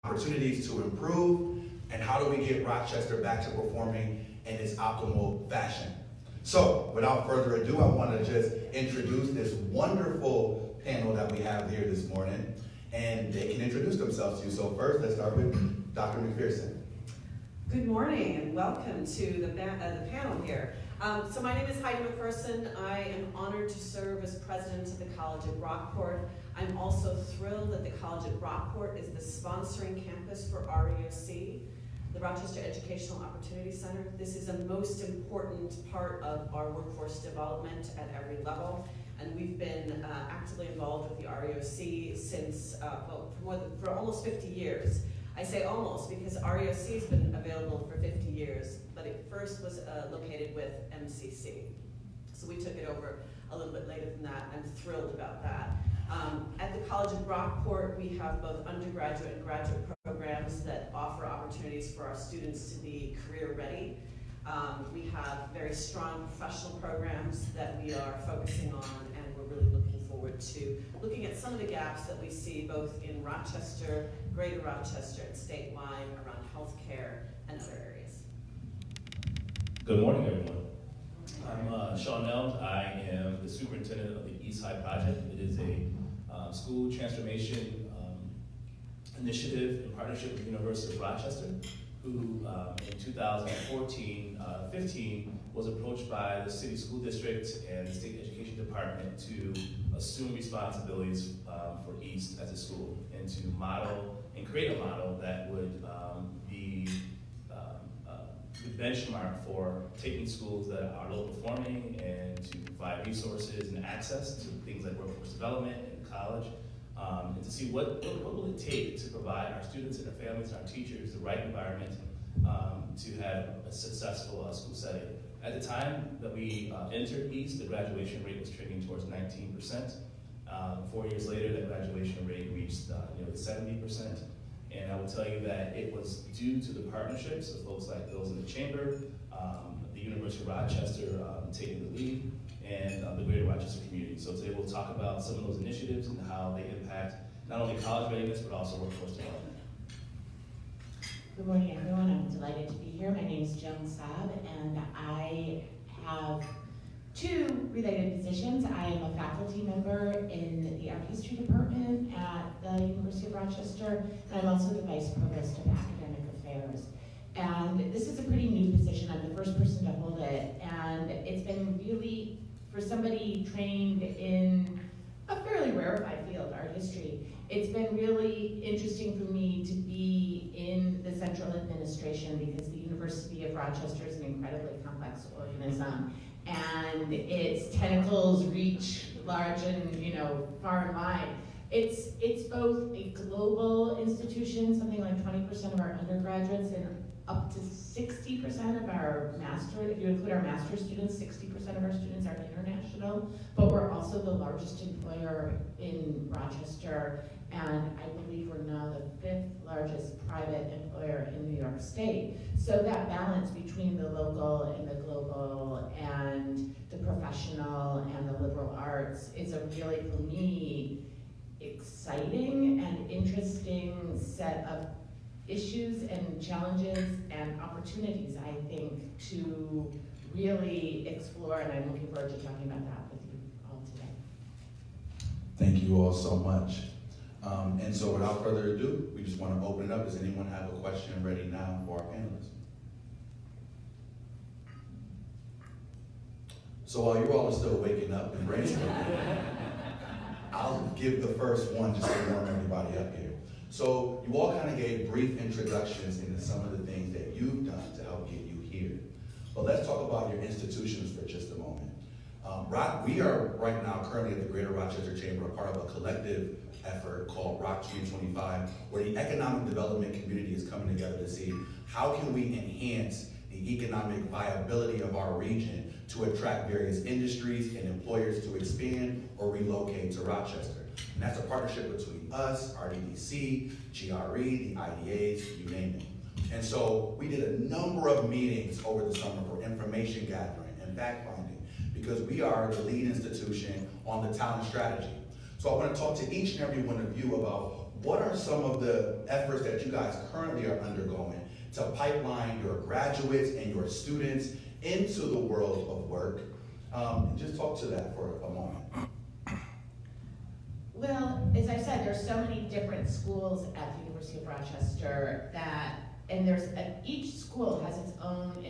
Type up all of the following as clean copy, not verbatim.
opportunities to improve, and how do we get Rochester back to performing in its optimal fashion. So, without further ado, I want to just introduce this wonderful panel that we have here this morning, and they can introduce themselves to you. So first, let's start with Dr. McPherson. Good morning and welcome to the panel here. So my name is Heidi McPherson. I am honored to serve as president of the College at Rockport. I'm also thrilled that the College at Rockport is the sponsoring campus for REOC, the Rochester Educational Opportunity Center. This is a most important part of our workforce development at every level, and we've been actively involved with the REOC since, for almost 50 years. I say almost because REOC has been available for 50 years, but it first was located with MCC. So we took it over a little bit later than that. I'm thrilled about that. At the College of Rockport, we have both undergraduate and graduate programs that offer opportunities for our students to be career ready. We have very strong professional programs that we are focusing on, and we're really looking forward to looking at some of the gaps that we see both in Rochester, Greater Rochester, and statewide around healthcare and other areas. Good morning, everyone. I'm Sean Elms. I am the superintendent of the East Side Project. It is a school transformation initiative in partnership with the University of Rochester, who in 2014-15 was approached by the city school district and the state education department to assume responsibilities for East as a school and to model and create a model that would be the benchmark for taking schools that are low performing and to provide resources and access to things like workforce development and college, and to see what will it take to provide our students and their families and our teachers the right environment to have a successful school setting. At the time that we entered East, the graduation rate was trending towards 19%. 4 years later, that graduation rate reached nearly 70%. And I will tell you that it was due to the partnerships of folks like those in the chamber, the University of Rochester taking the lead, and the Greater Rochester community. So today we'll talk about some of those initiatives and how they impact not only college readiness, but also workforce development. Good morning, everyone. I'm delighted to be here. My name is Joan Saab, and I have two related positions. I am a faculty member in the art history department at the University of Rochester, and I'm also the vice provost of academic affairs. And this is a pretty new position. I'm the first person to hold it, and it's been really, for somebody trained in a fairly rarefied field, art history, it's been really interesting for me to be in the central administration because the University of Rochester is an incredibly complex organism, and its tentacles reach large and far and wide. It's both a global institution, something like 20% of our undergraduates and up to 60% of our master, if you include our master's students, 60% of our students are international, but we're also the largest employer in Rochester, and I believe we're now the 5th largest private employer in New York State. So that balance between the local and the global and the professional and the liberal arts is a really, for me, exciting and interesting set of issues and challenges and opportunities, I think, to really explore, and I'm looking forward to talking about that with you all today. Thank you all so much. And so without further ado, we just want to open it up. Does anyone have a question ready now for our panelists? So while you all are still waking up and brainstorming, I'll give the first one just to warm everybody up here. So you all kind of gave brief introductions into some of the things that you've done to help get you here. But let's talk about your institutions for just a moment. We are right now currently at the Greater Rochester Chamber, a part of a collective effort called Rock 2025, where the economic development community is coming together to see how can we enhance the economic viability of our region to attract various industries and employers to expand or relocate to Rochester. And that's a partnership between us, RDDC, GRE, the IDAs, you name it. And so we did a number of meetings over the summer for information gathering and fact-finding because we are the lead institution on the talent strategy. So I want to talk to each and every one of you about what are some of the efforts that you guys currently are undergoing to pipeline your graduates and your students into the world of work? Just talk to that for a moment. Well, as I said, there's so many different schools at the University of Rochester and each school has its own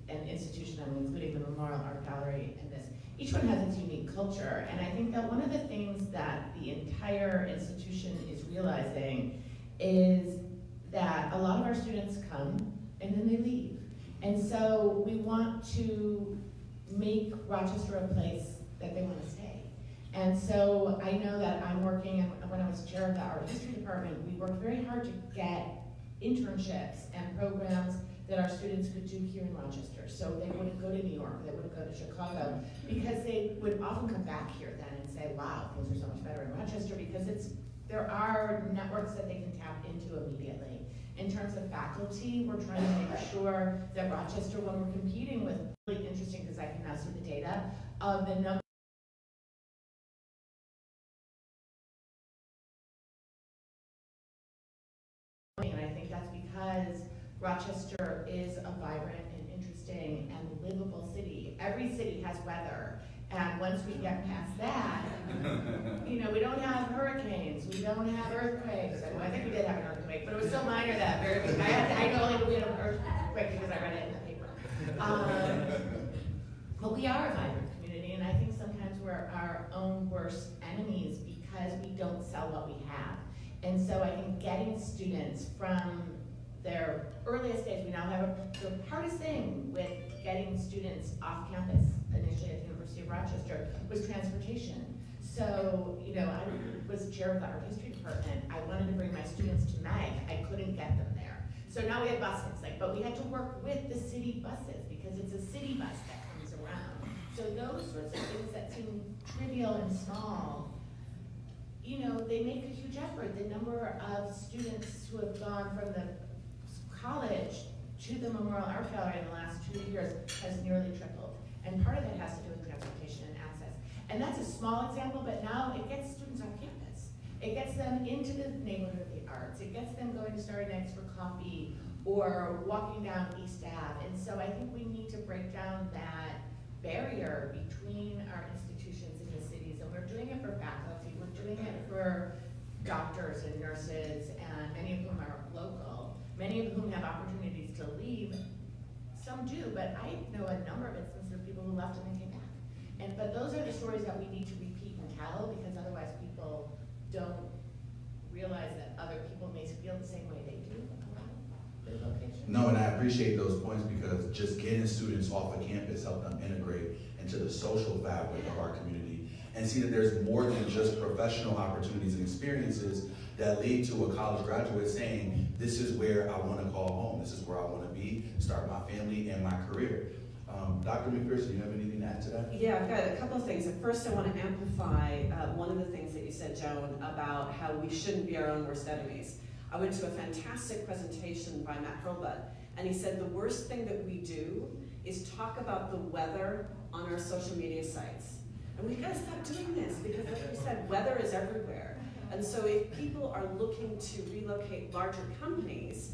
institution, including the Memorial Art Gallery and this. Each one has its unique culture, and I think that one of the things that the entire institution is realizing is that a lot of our students come and then they leave. And so we want to make Rochester a place that they want to stay. And so I know that I'm working, when I was chair of the art history department, we worked very hard to get internships and programs that our students could do here in Rochester. So they wouldn't go to New York, they wouldn't go to Chicago, because they would often come back here then and say, wow, things are so much better in Rochester, because there are networks that they can tap into immediately. In terms of faculty, we're trying to make sure that Rochester, when we're competing with, really interesting because I can now see the data of the number and I think that's because Rochester is a vibrant and interesting and livable city. Every city has weather, and once we get past that, we don't have hurricanes, we don't have earthquakes. I think we did have an earthquake, but it was so minor that very big. I know only we had an earthquake because I read it in the paper. But we are a vibrant community, and I think sometimes we're our own worst enemies because we don't sell what we have. And so I think getting students from their earliest days, we now have the hardest thing with getting students off campus initially at the University of Rochester was transportation. So, I was chair of the art history department. I wanted to bring my students to MAG. I couldn't get them there. So now we have buses, but we had to work with the city buses because it's a city bus that comes around. So those sorts of things that seem trivial and small, they make a huge effort. The number of students who have gone from the college to the Memorial Art Gallery in the last 2 years has nearly tripled. And part of that has to do with transportation and access. And that's a small example, but now it gets students off campus. It gets them into the neighborhood of the arts. It gets them going to Starry Nights for coffee or walking down East Ave. And so I think we need to break down that barrier between our institutions in the cities. And we're doing it for faculty. We're doing it for doctors and nurses, and many of whom are local. Many of whom have opportunities to leave. Some do, but I know a number of instances of people who left and then came back. But those are the stories that we need to repeat and tell, because otherwise people don't realize that other people may feel the same way they do about their location. No, and I appreciate those points because just getting students off of campus help them integrate into the social fabric of our community and see that there's more than just professional opportunities and experiences that lead to a college graduate saying, this is where I want to call home, this is where I want to be, start my family and my career. Dr. McPherson, do you have anything to add to that? Yeah, I've got a couple of things. First, I want to amplify one of the things that you said, Joan, about how we shouldn't be our own worst enemies. I went to a fantastic presentation by Matt Hurlbut, and he said the worst thing that we do is talk about the weather on our social media sites. And we've got to stop doing this because, like we said, weather is everywhere. And so if people are looking to relocate larger companies,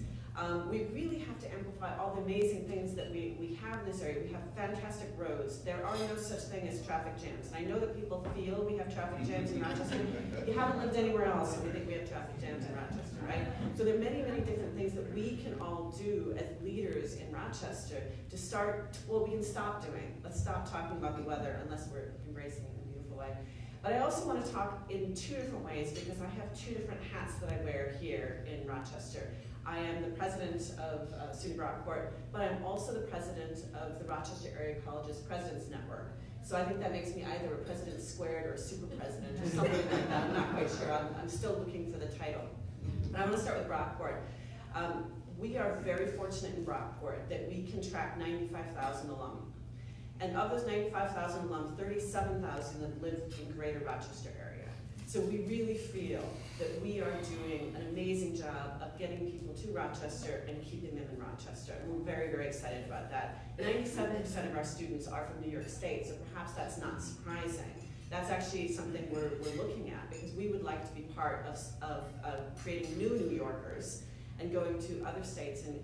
we really have to amplify all the amazing things that we have in this area. We have fantastic roads. There are no such thing as traffic jams. And I know that people feel we have traffic jams in Rochester. You haven't lived anywhere else and we think we have traffic jams in Rochester, right? So there are many, many different things that we can all do as leaders in Rochester to start, well, we can stop doing. Let's stop talking about the weather unless we're embracing it in a beautiful way. But I also want to talk in two different ways because I have two different hats that I wear here in Rochester. I am the president of SUNY Brockport, but I'm also the president of the Rochester Area Colleges Presidents Network. So I think that makes me either a president squared or a super president or something like that. I'm not quite sure. I'm still looking for the title. But I want to start with Brockport. We are very fortunate in Brockport that we can track 95,000 alum. And of those 95,000 alum, 37,000 that live in greater Rochester area. So we really feel that we are doing an amazing job of getting people to Rochester and keeping them in Rochester. And we're very, very excited about that. 97% of our students are from New York State, so perhaps that's not surprising. That's actually something we're looking at, because we would like to be part of creating new Yorkers and going to other states and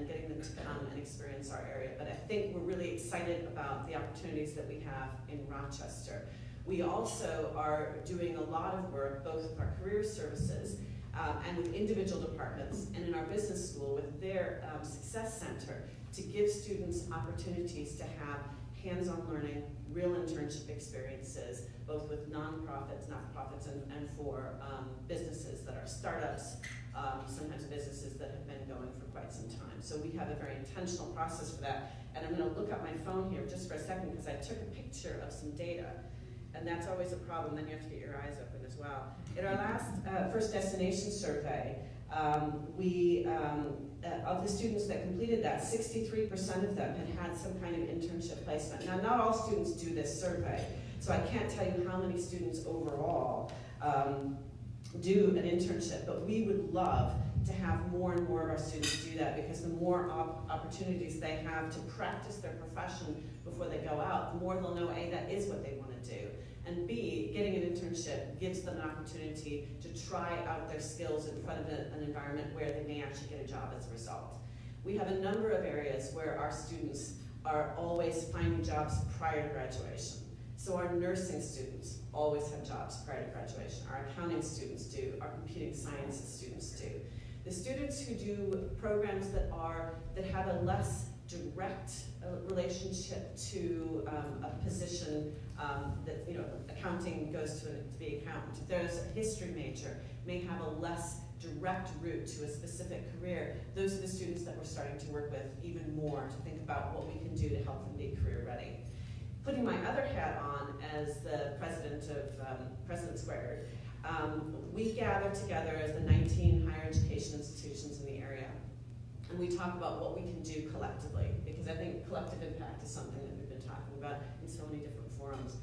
getting them to come and experience our area. But I think we're really excited about the opportunities that we have in Rochester. We also are doing a lot of work, both with our career services and with individual departments, and in our business school with their Success Center, to give students opportunities to have hands-on learning, real internship experiences, both with nonprofits, not-for-profits, and for businesses that are startups, sometimes businesses that have been going for quite some time. So we have a very intentional process for that. And I'm going to look at my phone here just for a second, because I took a picture of some data. And that's always a problem. Then you have to get your eyes open as well. In our last first destination survey, of the students that completed that, 63% of them had some kind of internship placement. Now, not all students do this survey, so I can't tell you how many students overall do an internship, but we would love to have more and more of our students do that, because the more opportunities they have to practice their profession before they go out, the more they'll know, A, that is what they want to do, and B, getting an internship gives them an opportunity to try out their skills in front of an environment where they may actually get a job as a result. We have a number of areas where our students are always finding jobs prior to graduation. So our nursing students always have jobs prior to graduation. Our accounting students do. Our computing sciences students do. The students who do programs that have a less direct relationship to a position that, accounting goes to be accountant. If there's a history major, may have a less direct route to a specific career. Those are the students that we're starting to work with even more to think about what we can do to help them be career ready. Putting my other hat on as the president of President Squared, we gather together as the 19 higher education institutions in the area, and we talk about what we can do collectively, because I think collective impact is something that we've been talking about in so many different forums.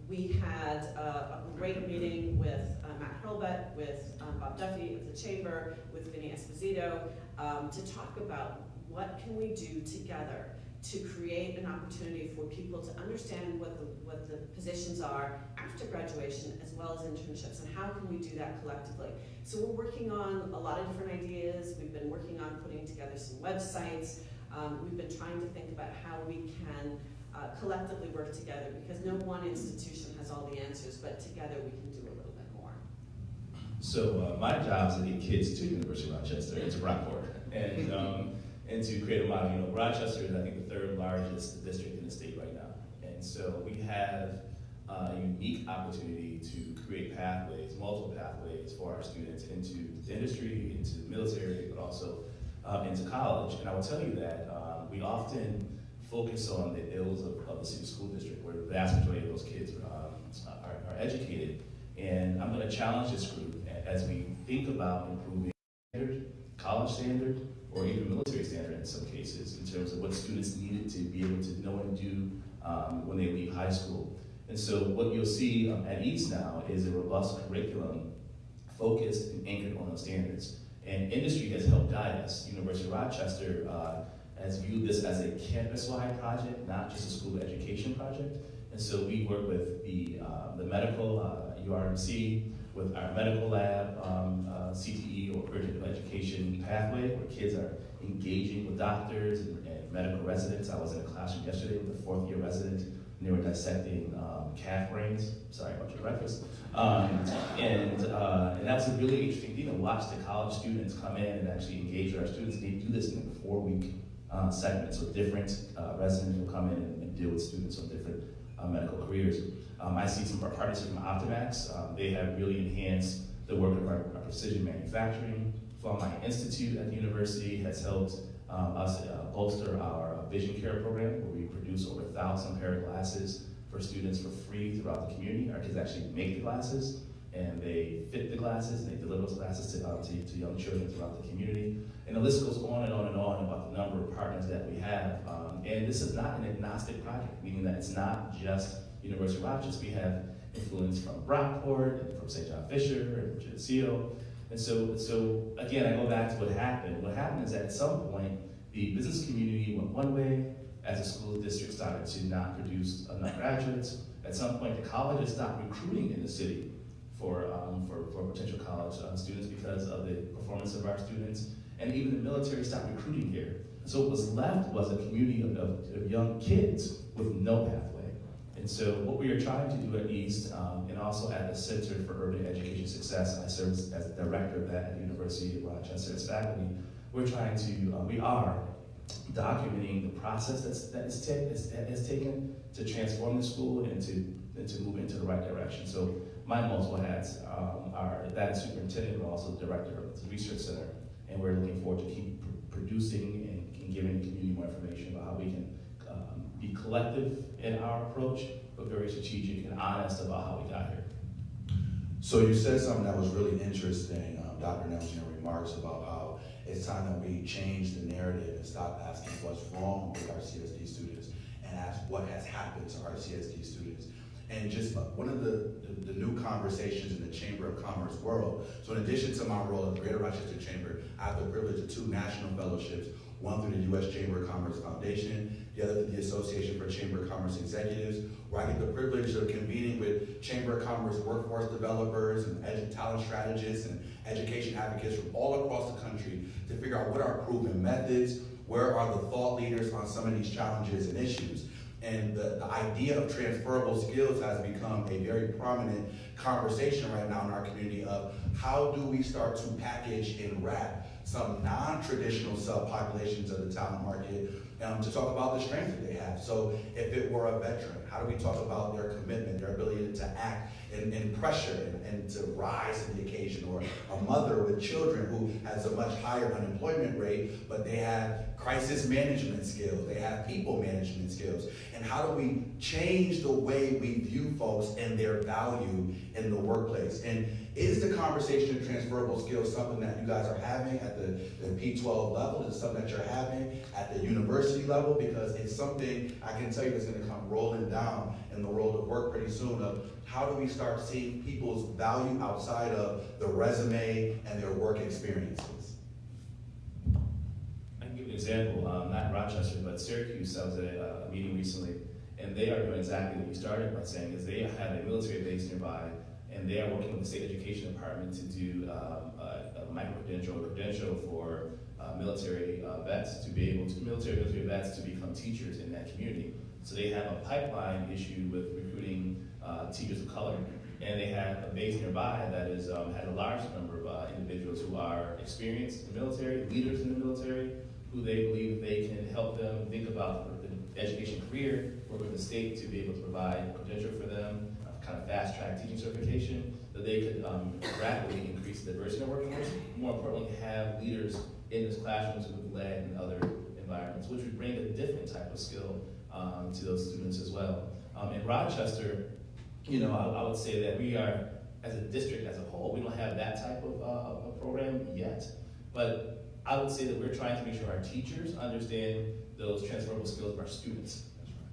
We had a great meeting with Matt Hurlbut, with Bob Duffy of the Chamber, with Vinny Esposito, to talk about what can we do together to create an opportunity for people to understand what the positions are after graduation, as well as internships, and how can we do that collectively. So we're working on a lot of different ideas. We've been working on putting together some websites. We've been trying to think about how we can collectively work together, because no one institution has all the answers, but together we can do a little bit more. So my job is to get kids to University of Rochester and to Rockport, and to create a model. Rochester is, I think, the third largest district in the state right now. And so we have a unique opportunity to create pathways, multiple pathways for our students into the industry, into the military, but also into college. And I will tell you that we often focus on the ills of the city school district, where the vast majority of those kids are educated. And I'm going to challenge this group as we think about improving standard, college standard, or even military standard in some cases, in terms of what students needed to be able to know and do when they leave high school. And so what you'll see at East now is a robust curriculum focused and anchored on those standards. And industry has helped guide us. University of Rochester has viewed this as a campus-wide project, not just a school education project. And so we work with the medical, URMC, with our medical lab, CTE, or graduate education pathway, where kids are engaging with doctors and medical residents. I was in a classroom yesterday with a fourth-year resident, and they were dissecting calf brains. Sorry about your breakfast. And that was a really interesting thing to watch the college students come in and actually engage with our students. They do this in 4-week segments, so different residents will come in and deal with students on different medical careers. I see some of our partners from Optimax. They have really enhanced the work of our precision manufacturing. Fallmine Institute at the university has helped us bolster our vision care program, where we produce over 1,000 pair of glasses for students for free throughout the community. Our kids actually make the glasses, and they fit the glasses, and they deliver those glasses to young children throughout the community. And the list goes on and on and on about the number of partners that we have. And this is not an agnostic project, meaning that it's not just University of Rochester. We have influence from Brockport, and from St. John Fisher, and Geneseo. And so again, I go back to what happened. What happened is that at some point, the business community went one way as the school district started to not produce enough graduates. At some point, the colleges stopped recruiting in the city for potential college students because of the performance of our students, and even the military stopped recruiting here. So what was left was a community of young kids with no pathway. And so what we are trying to do at East, and also at the Center for Urban Education Success, I serve as director of that at the University of Rochester as faculty, we are documenting the process that is taken to transform the school and to move into the right direction. So my multiple hats are that superintendent, but also the director of the research center, and we're looking forward to keep producing and giving the community more information about how we can be collective in our approach, but very strategic and honest about how we got here. So you said something that was really interesting, Dr. Nelson, in your remarks about how it's time that we change the narrative and stop asking what's wrong with our CSD students and ask what has happened to our CSD students. And just one of the new conversations in the Chamber of Commerce world. So in addition to my role at the Greater Rochester Chamber, I have the privilege of 2 national fellowships, one through the U.S. Chamber of Commerce Foundation, the other through the Association for Chamber of Commerce Executives, where I get the privilege of convening with Chamber of Commerce workforce developers and talent strategists and education advocates from all across the country to figure out what are proven methods, where are the thought leaders on some of these challenges and issues. And the idea of transferable skills has become a very prominent conversation right now in our community of how do we start to package and wrap some non-traditional subpopulations of the talent market to talk about the strengths that they have. So if it were a veteran, how do we talk about their commitment, their ability to act in pressure and to rise to the occasion, or a mother with children who has a much higher unemployment rate, but they have crisis management skills, they have people management skills. And how do we change the way we view folks and their value in the workplace? And is the conversation of transferable skills something that you guys are having at the P12 level? Is it something that you're having at the university level? Because it's something I can tell you that's going to come rolling down in the world of work pretty soon, of how do we start seeing people's value outside of the resume and their work experiences? I can give you an example, not Rochester, but Syracuse. I was at a meeting recently, and they are doing exactly what you started by saying, is they have a military base nearby, and they are working with the state education department to do a micro-credential or credential for military vets to be able to, military vets to become teachers in that community. So they have a pipeline issue with recruiting teachers of color, and they have a base nearby that is had a large number of individuals who are experienced in the military, leaders in the military, who they believe they can help them think about the education career, work with the state to be able to provide a credential for them, kind of fast-track teaching certification, that they could rapidly increase the diversity in the workforce. More importantly, have leaders in those classrooms who have led in other environments, which would bring a different type of skill to those students as well. In Rochester, you know, I would say that we are, as a district as a whole, we don't have that type of program yet, but I would say that we're trying to make sure our teachers understand those transferable skills of our students.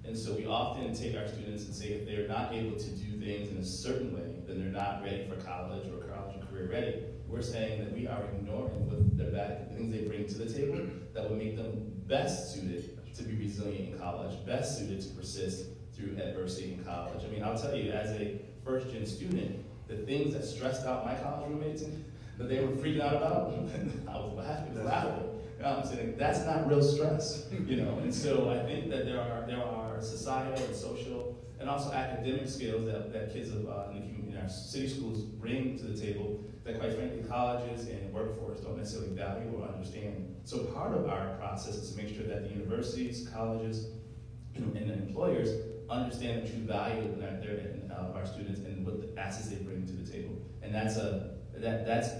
And so we often take our students and say if they're not able to do things in a certain way, then they're not ready for college or college and career ready. We're saying that we are ignoring what the things they bring to the table that would make them best suited to be resilient in college, best suited to persist through adversity in college. I mean, I'll tell you, as a first-gen student, the things that stressed out my college roommates that they were freaking out about, I was laughing. I'm saying that's not real stress, you know. And so I think that there are societal and social and also academic skills that kids in our city schools bring to the table that, quite frankly, colleges and workforce don't necessarily value or understand. So part of our process is to make sure that the universities, colleges, and the employers understand the true value of our students and what the assets they bring to the table. And that's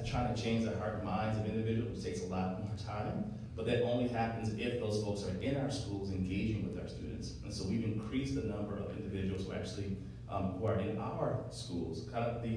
trying to change the heart and minds of individuals, which takes a lot more time, but that only happens if those folks are in our schools engaging with our students. And so we've increased the number of individuals who actually who are in our schools, kind of the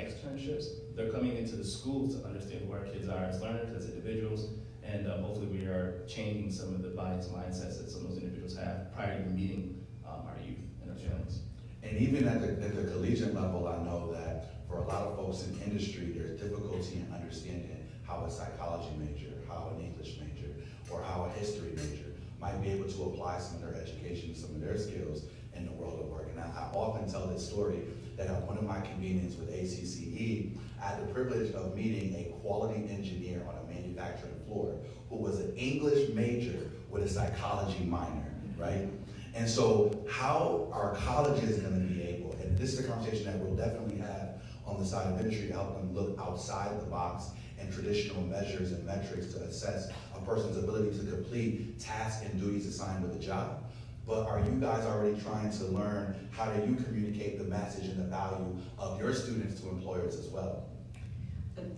externships. They're coming into the schools to understand who our kids are as learners, as individuals, and hopefully we are changing some of the biased mindsets that some of those individuals have prior to meeting our youth and our families. And even at the collegiate level, I know that for a lot of folks in industry, there's difficulty in understanding how a psychology major, how an English major, or how a history major might be able to apply some of their education, some of their skills in the world of work. And I often tell this story that at one of my convenings with ACCE, I had the privilege of meeting a quality engineer on a manufacturing floor who was an English major with a psychology minor, right? And so how are colleges going to be able, and this is a conversation that we'll definitely have on the side of industry to help them look outside the box and traditional measures and metrics to assess a person's ability to complete tasks and duties assigned with a job. But are you guys already trying to learn how do you communicate the message and the value of your students to employers as well?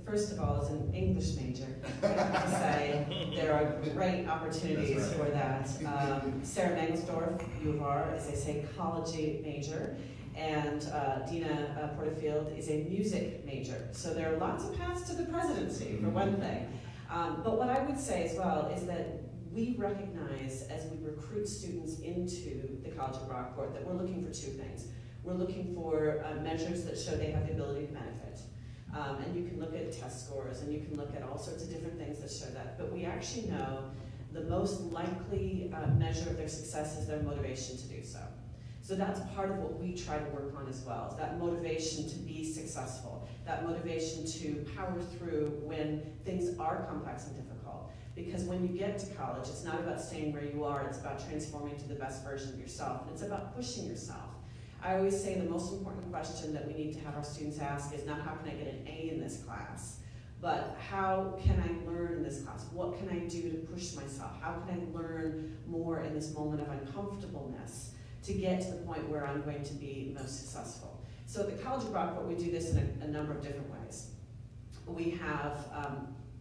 First of all, as an English major, I have to say there are great opportunities for that. Sarah Mangelsdorf, U of R, is a psychology major, and Dina Porterfield is a music major. So there are lots of paths to the presidency, for one thing. But what I would say as well is that we recognize as we recruit students into the College of Rockport that we're looking for two things. We're looking for measures that show they have the ability to benefit. And you can look at test scores, and you can look at all sorts of different things that show that. But we actually know the most likely measure of their success is their motivation to do so. So that's part of what we try to work on as well, is that motivation to be successful, that motivation to power through when things are complex and difficult. Because when you get to college, it's not about staying where you are, it's about transforming to the best version of yourself, and it's about pushing yourself. I always say the most important question that we need to have our students ask is not how can I get an A in this class, but how can I learn in this class? What can I do to push myself? How can I learn more in this moment of uncomfortableness to get to the point where I'm going to be most successful? So at the College of Rockport, we do this in a number of different ways. We have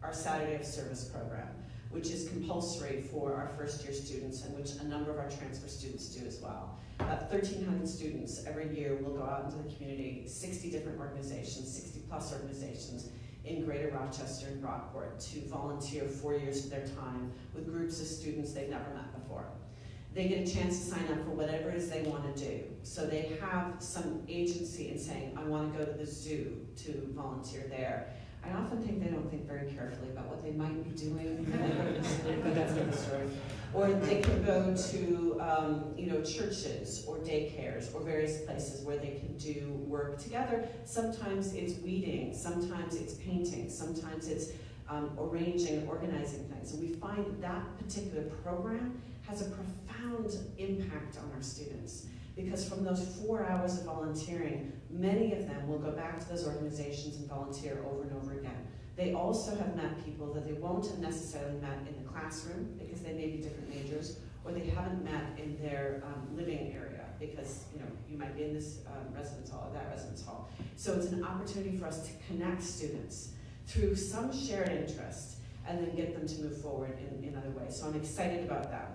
our Saturday of Service program, which is compulsory for our first-year students and which a number of our transfer students do as well. About 1,300 students every year will go out into the community, 60 different organizations, 60-plus organizations in Greater Rochester and Rockport to volunteer 4 years of their time with groups of students they've never met before. They get a chance to sign up for whatever it is they want to do. So they have some agency in saying, I want to go to the zoo to volunteer there. I often think they don't think very carefully about what they might be doing, but that's another story. Or they can go to churches or daycares or various places where they can do work together. Sometimes it's weeding, sometimes it's painting, sometimes it's arranging and organizing things. And we find that particular program has a profound impact on our students. Because from those 4 hours of volunteering, many of them will go back to those organizations and volunteer over and over again. They also have met people that they won't have necessarily met in the classroom because they may be different majors, or they haven't met in their living area because you might be in this residence hall or that residence hall. So it's an opportunity for us to connect students through some shared interest and then get them to move forward in other ways. So I'm excited about that.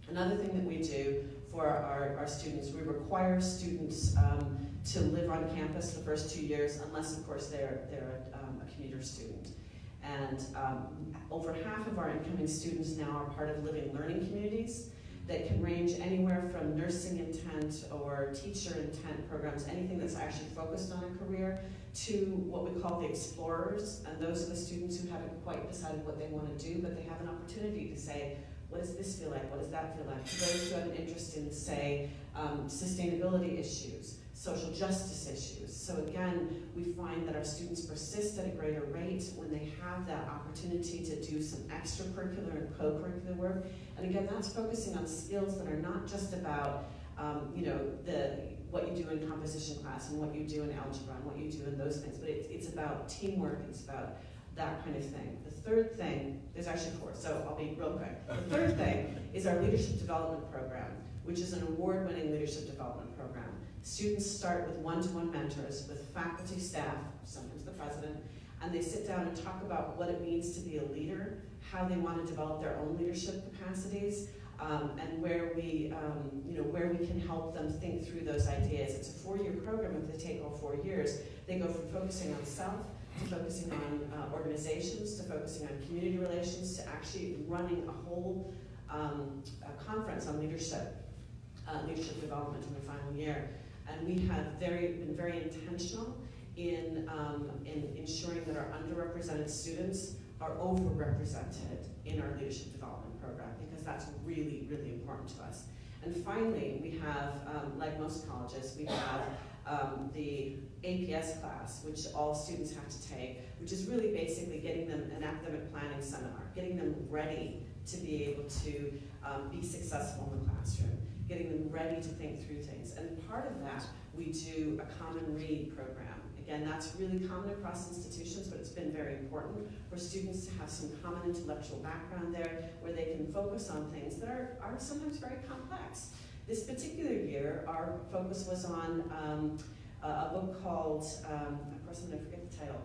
Another thing that we do for our students, we require students to live on campus the first 2 years, unless of course they're a commuter student. And over half of our incoming students now are part of living learning communities that can range anywhere from nursing intent or teacher intent programs, anything that's actually focused on a career, to what we call the explorers. And those are the students who haven't quite decided what they want to do, but they have an opportunity to say, what does this feel like? What does that feel like? For those who have an interest in, say, sustainability issues, social justice issues. So again, we find that our students persist at a greater rate when they have that opportunity to do some extracurricular and co-curricular work. And again, that's focusing on skills that are not just about what you do in composition class and what you do in algebra and what you do in those things, but it's about teamwork, it's about that kind of thing. The third thing, there's actually four, so I'll be real quick. The third thing is our leadership development program, which is an award-winning leadership development program. Students start with one-to-one mentors with faculty, staff, sometimes the president, and they sit down and talk about what it means to be a leader, how they want to develop their own leadership capacities, and where we can help them think through those ideas. It's a 4-year program. If they take all 4 years, they go from focusing on self to focusing on organizations, to focusing on community relations, to actually running a whole conference on leadership development in the final year. And we have been very intentional in ensuring that our underrepresented students are overrepresented in our leadership development program, because that's really, really important to us. And finally, we have, like most colleges, we have the APS class, which all students have to take, which is really basically getting them an academic planning seminar, getting them ready to be able to be successful in the classroom, getting them ready to think through things. And part of that, we do a common read program. Again, that's really common across institutions, but it's been very important for students to have some common intellectual background there where they can focus on things that are sometimes very complex. This particular year, our focus was on a book called, of course I'm going to forget the title.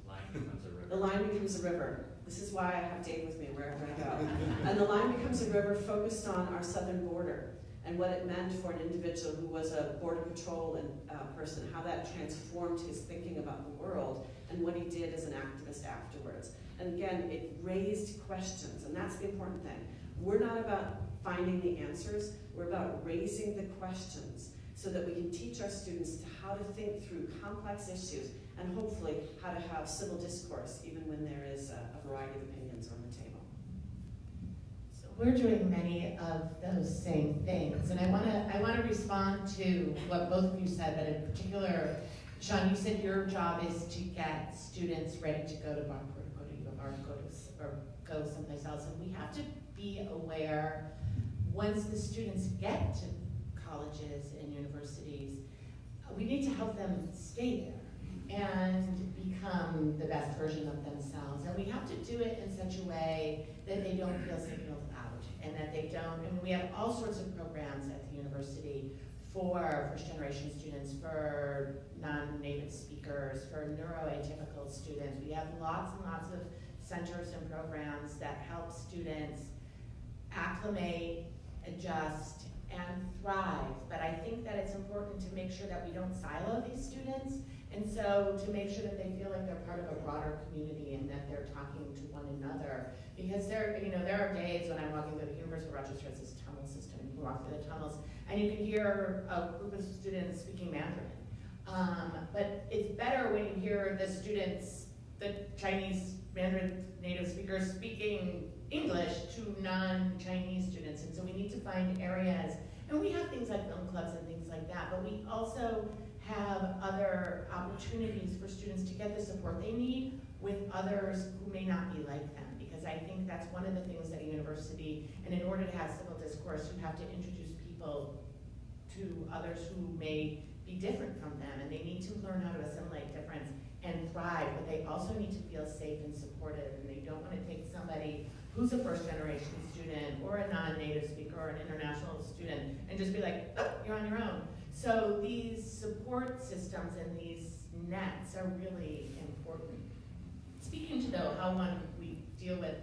Line Becomes a River. The Line Becomes a River. This is why I have Dave with me wherever I go. And The Line Becomes a River focused on our southern border and what it meant for an individual who was a border patrol person, how that transformed his thinking about the world and what he did as an activist afterwards. And again, it raised questions, and that's the important thing. We're not about finding the answers, we're about raising the questions so that we can teach our students how to think through complex issues and hopefully how to have civil discourse even when there is a variety of opinions on the table. We're doing many of those same things, and I want to respond to what both of you said, but in particular, Sean, you said your job is to get students ready to go to Rockport, go to U of R, or go someplace else, and we have to be aware once the students get to colleges and universities, we need to help them stay there and become the best version of themselves, and we have to do it in such a way that they don't feel signaled out, and that they don't, I mean, we have all sorts of programs at the university for first-generation students, for non-native speakers, for neuroatypical students. We have lots and lots of centers and programs that help students acclimate, adjust, and thrive. But I think that it's important to make sure that we don't silo these students, and so to make sure that they feel like they're part of a broader community and that they're talking to one another. Because there are days when I'm walking through the University of Rochester has this tunnel system. You can walk through the tunnels and you can hear a group of students speaking Mandarin. But it's better when you hear the students, the Chinese Mandarin native speakers speaking English to non-Chinese students. And so we need to find areas, and we have things like film clubs and things like that, but we also have other opportunities for students to get the support they need with others who may not be like them. Because I think that's one of the things at a university, and in order to have civil discourse, you have to introduce people to others who may be different from them, and they need to learn how to assimilate difference and thrive, but they also need to feel safe and supported, and they don't want to take somebody who's a first-generation student or a non-native speaker or an international student and just be like, oh, you're on your own. So these support systems and these nets are really important. Speaking to though how we deal with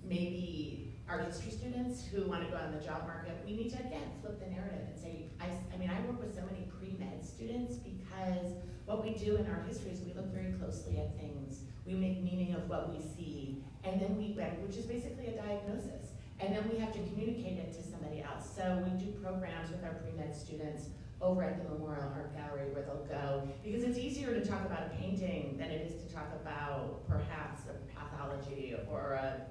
maybe art history students who want to go on the job market, we need to again flip the narrative and say, I mean, I work with so many pre-med students because what we do in art history is we look very closely at things. We make meaning of what we see, and then which is basically a diagnosis. And then we have to communicate it to somebody else. So we do programs with our pre-med students over at the Memorial Art Gallery where they'll go, because it's easier to talk about a painting than it is to talk about perhaps a pathology or a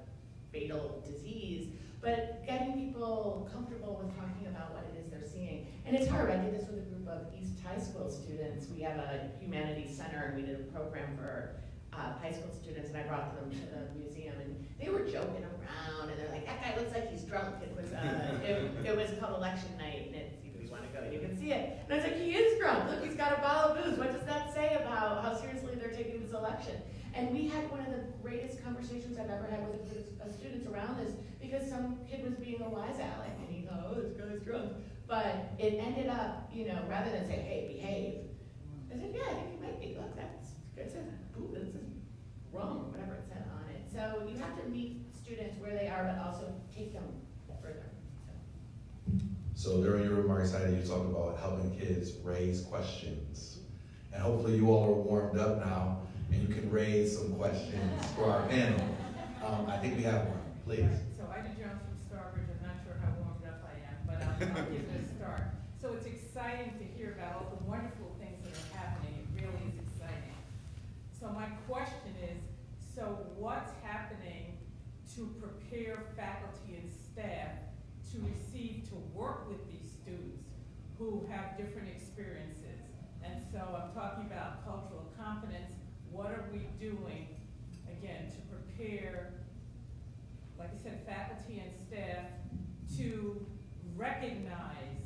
fatal disease, but getting people comfortable with talking about what it is they're seeing. And it's hard. I did this with a group of East High School students. We have a humanities center, and we did a program for high school students, and I brought them to the museum, and they were joking around, and they're like, that guy looks like he's drunk. It was it was called election night, and if you want to go, you can see it. And I was like, he is drunk. Look, he's got a bottle of booze. What does that say about how seriously they're taking this election? And we had one of the greatest conversations I've ever had with a group of students around this, because some kid was being a wise aleck, and he thought, oh, this guy's drunk. But it ended up, rather than say, hey, behave, I said, yeah, I think you might be. Look, it says, ooh, this is wrong, whatever it said on it. So you have to meet students where they are, but also take them further. So during your remarks, Heidi, you talked about helping kids raise questions. And hopefully you all are warmed up now, and you can raise some questions for our panel. I think we have one, please. So Ida Jones from Starbridge. I'm not sure how warmed up I am, but I'll give it a start. So it's exciting to hear about all the wonderful things that are happening. It really is exciting. So my question is, so what's happening to prepare faculty and staff to to receive to work with these students who have different experiences. And so I'm talking about cultural competence. What are we doing, again, to prepare, like I said, faculty and staff to recognize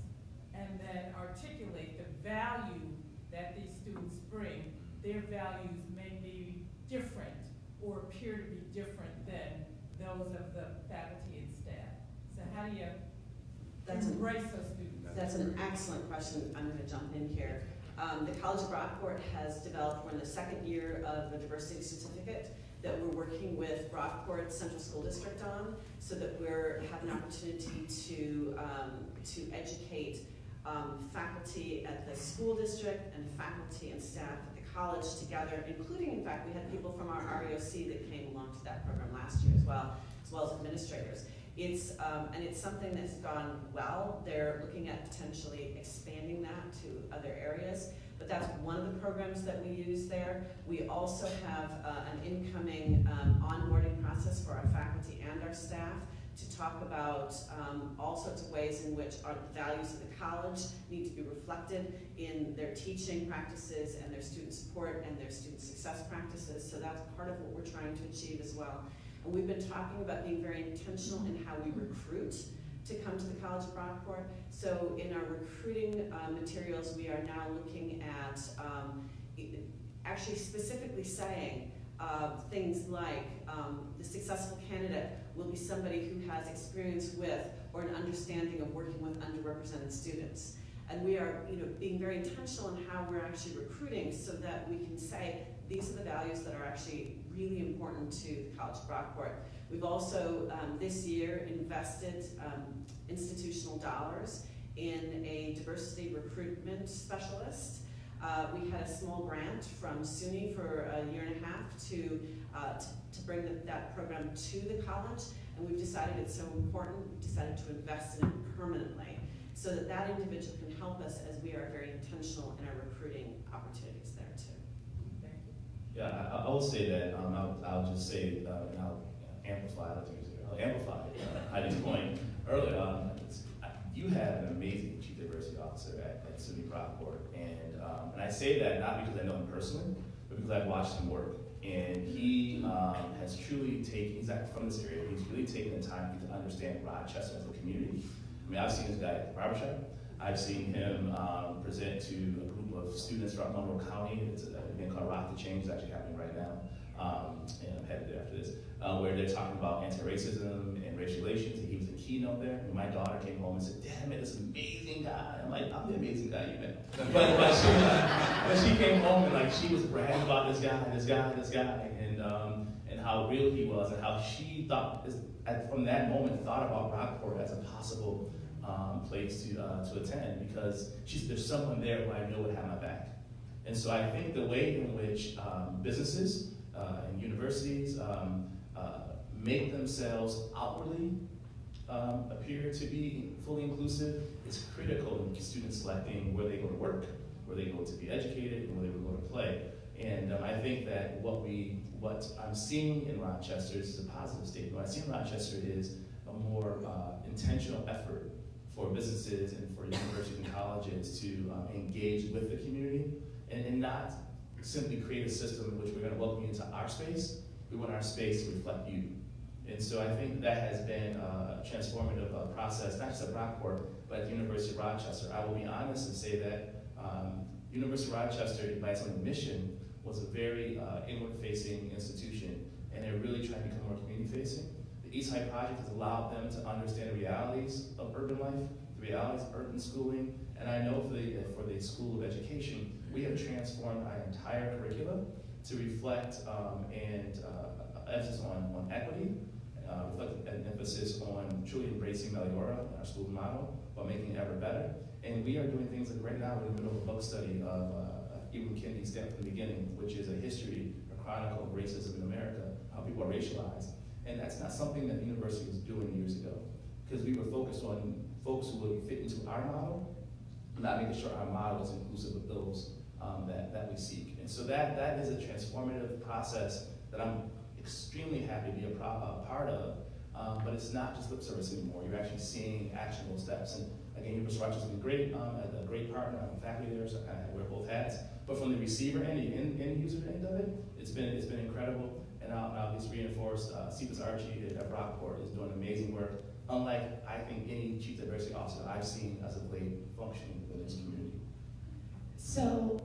and then articulate the value that these students bring? Their values may be different or appear to be different than those of the faculty and staff. So how do you embrace those students? That's an excellent question. I'm going to jump in here. The College of Rockport has developed, we're in the second year of the diversity certificate that we're working with Rockport Central School District on, so that we have an opportunity to educate faculty at the school district and faculty and staff at the college together, including, in fact, we had people from our REOC that came along to that program last year as well as administrators. It's something that's gone well. They're looking at potentially expanding that to other areas, but that's one of the programs that we use there. We also have an incoming onboarding process for our faculty and our staff to talk about all sorts of ways in which our values of the college need to be reflected in their teaching practices and their student support and their student success practices. So that's part of what we're trying to achieve as well. And we've been talking about being very intentional in how we recruit to come to the College of Rockport. So in our recruiting materials, we are now looking at actually specifically saying things like the successful candidate will be somebody who has experience with or an understanding of working with underrepresented students. And we are being very intentional in how we're actually recruiting so that we can say these are the values that are actually really important to the College of Rockport. We've also this year invested institutional dollars in a diversity recruitment specialist. We had a small grant from SUNY for a year and a half to bring that program to the college, and we've decided it's so important, we've decided to invest in it permanently so that that individual can help us as we are very intentional in our recruiting opportunities there too. Thank you. Yeah, I will say that, I'll just say, and I'll amplify Heidi's point earlier. You have an amazing Chief Diversity Officer at SUNY Rockport, and I say that not because I know him personally, but because I've watched him work. And he has truly taken, he's not from this area, he's really taken the time to understand Rochester as a community. I mean, I've seen this guy at the barbershop. I've seen him present to a group of students from Monroe County. It's an event called Rock the Change, it's actually happening right now. And I'm headed there after this, where they're talking about anti-racism and racial relations, and he was a keynote there. And my daughter came home and said, "Dad, I met this amazing guy." I'm like, "I'm the amazing guy you met." But she came home and like she was bragging about this guy, and how real he was, and how she thought, from that moment, thought about Rockport as a possible place to attend, because there's someone there who I know would have my back. And so I think the way in which businesses and universities make themselves outwardly appear to be fully inclusive is critical in students selecting where they go to work, where they go to be educated, and where they go to play. And I think that what I'm seeing in Rochester, this is a positive statement, what I see in Rochester is a more intentional effort for businesses and for universities and colleges to engage with the community and not simply create a system in which we're going to welcome you into our space. We want our space to reflect you. And so I think that has been a transformative process, not just at Rockport, but at the University of Rochester. I will be honest and say that University of Rochester, by its own mission, was a very inward-facing institution, and it really tried to become more community-facing. The Eastside Project has allowed them to understand the realities of urban life, the realities of urban schooling, and I know for the School of Education, we have transformed our entire curriculum to reflect emphasis on equity, reflect an emphasis on truly embracing Meliora, our school model, while making it ever better. And we are doing things like right now, we're in the middle of a book study of Ibram Kendi's Step from the Beginning, which is a history, a chronicle of racism in America, how people are racialized. And that's not something that the university was doing years ago, because we were focused on folks who would fit into our model, not making sure our model is inclusive of those that we seek. And so that is a transformative process that I'm extremely happy to be a part of, but it's not just lip service anymore. You're actually seeing actionable steps. And again, University of Rochester has been great, a great partner. I'm faculty there, so I kind of wear both hats. But from the receiver and the end user end of it, it's been incredible. And I'll just reinforce, Cephas Archie at Rockport is doing amazing work, unlike, I think, any chief diversity officer I've seen as of late functioning in this community. So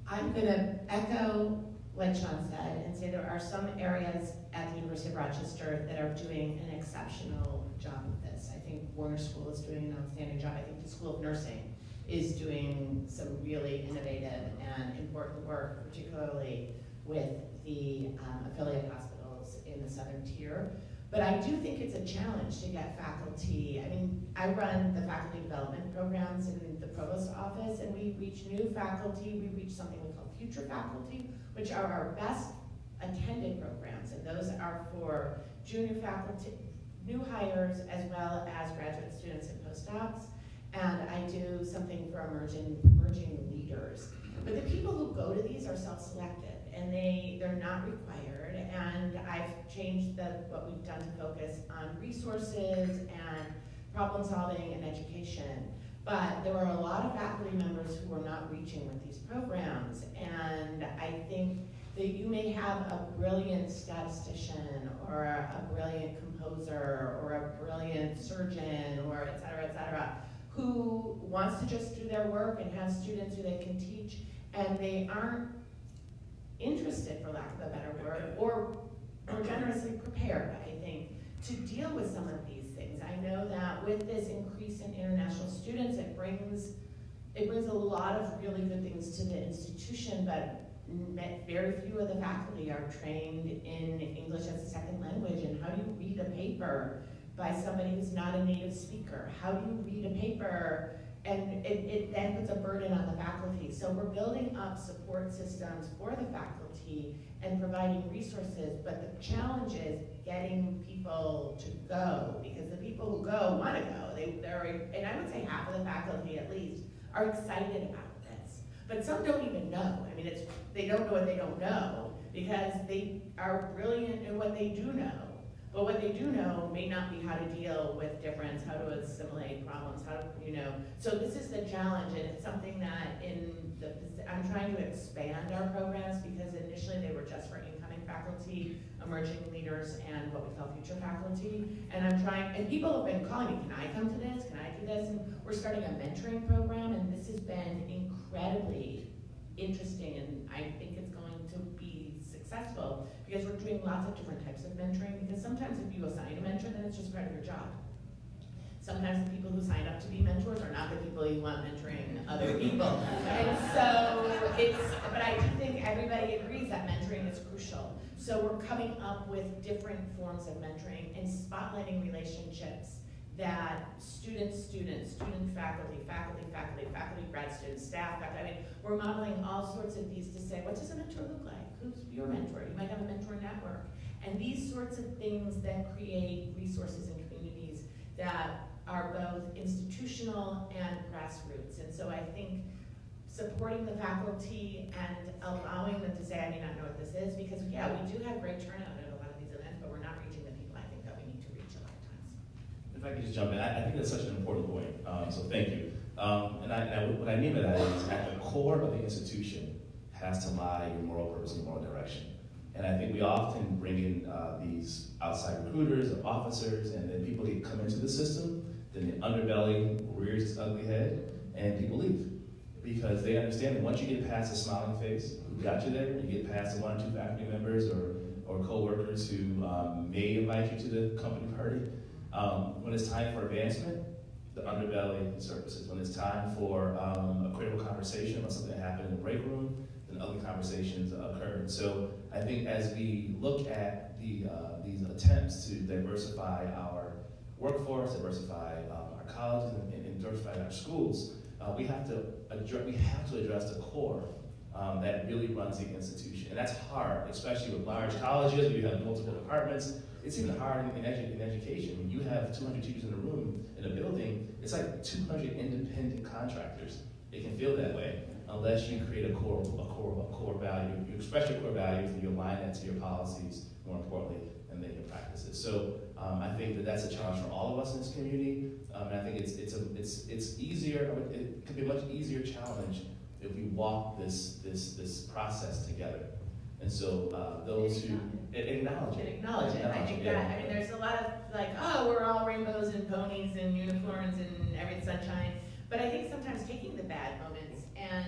I'm going to echo what Sean said and say there are some areas at the University of Rochester that are doing an exceptional job with this. I think Warner School is doing an outstanding job. I think the School of Nursing is doing some really innovative and important work, particularly with the affiliate hospitals in the southern tier. But I do think it's a challenge to get faculty. I mean, I run the faculty development programs in the provost office, and we reach new faculty. We reach something we call future faculty, which are our best attended programs, and those are for junior faculty, new hires, as well as graduate students and postdocs. And I do something for emerging leaders. But the people who go to these are self-selected, and they're not required. And I've changed what we've done to focus on resources and problem solving and education. But there were a lot of faculty members who were not reaching with these programs. And I think that you may have a brilliant statistician or a brilliant composer or a brilliant surgeon or et cetera, who wants to just do their work and have students who they can teach, and they aren't interested, for lack of a better word, or generously prepared, I think, to deal with some of these things. I know that with this increase in international students, it brings a lot of really good things to the institution, but very few of the faculty are trained in English as a second language, and how do you read a paper by somebody who's not a native speaker? How do you read a paper? And it then puts a burden on the faculty. So we're building up support systems for the faculty and providing resources, but the challenge is getting people to go, because the people who go want to go. And I would say half of the faculty at least are excited about this. But some don't even know. I mean, they don't know what they don't know, because they are brilliant in what they do know. But what they do know may not be how to deal with difference, how to assimilate problems, So this is the challenge, and it's something that I'm trying to expand our programs, because initially they were just for incoming faculty, emerging leaders, and what we call future faculty. And people have been calling me, can I come to this? Can I do this? And we're starting a mentoring program, and this has been incredibly interesting, and I think it's going to be successful, because we're doing lots of different types of mentoring, because sometimes if you assign a mentor, then it's just part of your job. Sometimes the people who sign up to be mentors are not the people you want mentoring other people. And so but I do think everybody agrees that mentoring is crucial. So we're coming up with different forms of mentoring and spotlighting relationships that student, faculty, grad students, staff, faculty. I mean, we're modeling all sorts of these to say, what does a mentor look like? Who's your mentor? You might have a mentor network. And these sorts of things then create resources and communities that are both institutional and grassroots. And so I think supporting the faculty and allowing them to say, I may not know what this is, because yeah, we do have great turnout at a lot of these events, but we're not reaching the people I think that we need to reach a lot of times. If I could just jump in, I think that's such an important point, so thank you. What I mean by that is, at the core of the institution has to lie your moral purpose and moral direction. And I think we often bring in these outside recruiters or officers, and then people come into the system, then the underbelly rears its ugly head, and people leave. Because they understand that once you get past the smiling face who got you there, you get past the 1 or 2 faculty members or co-workers who may invite you to the company party, when it's time for advancement, the underbelly surfaces. When it's time for a critical conversation about something that happened in the break room, then ugly conversations occur. And so I think as we look at these attempts to diversify our workforce, diversify our colleges, and diversify our schools, we have to address the core that really runs the institution. And that's hard, especially with large colleges where you have multiple departments. It's even hard in education. When you have 200 teachers in a room, in a building, it's like 200 independent contractors. It can feel that way unless you create a core value. You express your core values and you align that to your policies, more importantly, and they can practice it. So I think that that's a challenge for all of us in this community, and I think it's easier. It could be a much easier challenge if we walk this process together. And so those who acknowledge it. Acknowledge it. I think that, I mean, there's a lot of like, oh, we're all rainbows and ponies and unicorns and every sunshine. But I think sometimes taking the bad moments and,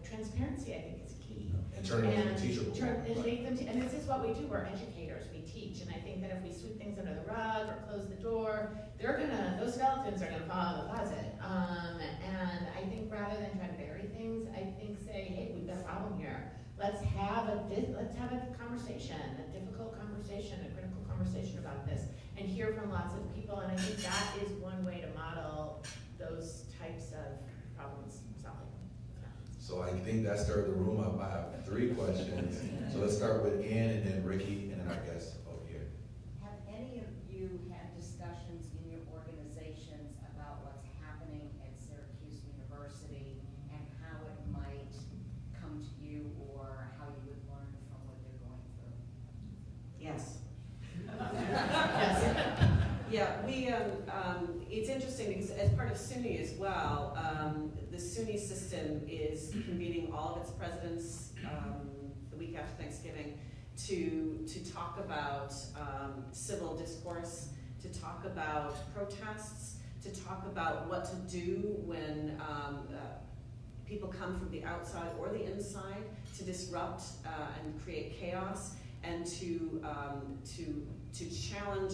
transparency, I think, is key. And turning them into teachable. And this is what we do. We're educators. We teach. And I think that if we sweep things under the rug or close the door, those skeletons are gonna fall out of the closet. And I think rather than try to bury things, I think say, hey, we've got a problem here. Let's have a conversation, a difficult conversation, a critical conversation about this, and hear from lots of people. And I think that is one way to model those types of problems solving. So I think that stirred the room up. I have 3 questions. So let's start with Ann, and then Ricky, and then our guest over here. Have any of you had discussions in your organizations about what's happening at Syracuse University and how it might come to you, or how you would learn from what they're going through? Yes. Yes. Yeah, it's interesting because as part of SUNY as well, the SUNY system is convening all of its presidents the week after Thanksgiving to talk about civil discourse, to talk about protests, to talk about what to do when people come from the outside or the inside to disrupt and create chaos, and to challenge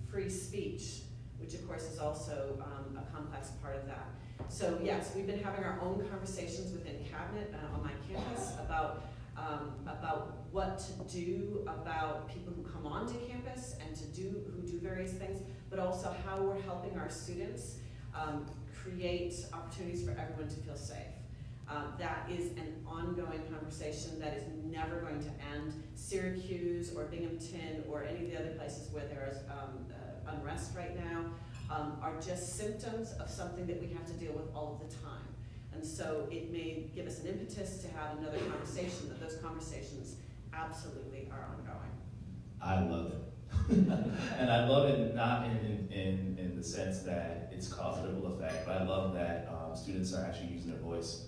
free speech, which of course is also a complex part of that. So yes, we've been having our own conversations within cabinet on my campus about what to do about people who come onto campus and who do various things, but also how we're helping our students create opportunities for everyone to feel safe. That is an ongoing conversation that is never going to end. Syracuse or Binghamton or any of the other places where there is unrest right now are just symptoms of something that we have to deal with all of the time. And so it may give us an impetus to have another conversation, but those conversations absolutely are ongoing. I love it. And I love it not in the sense that it's caused a ripple effect, but I love that students are actually using their voice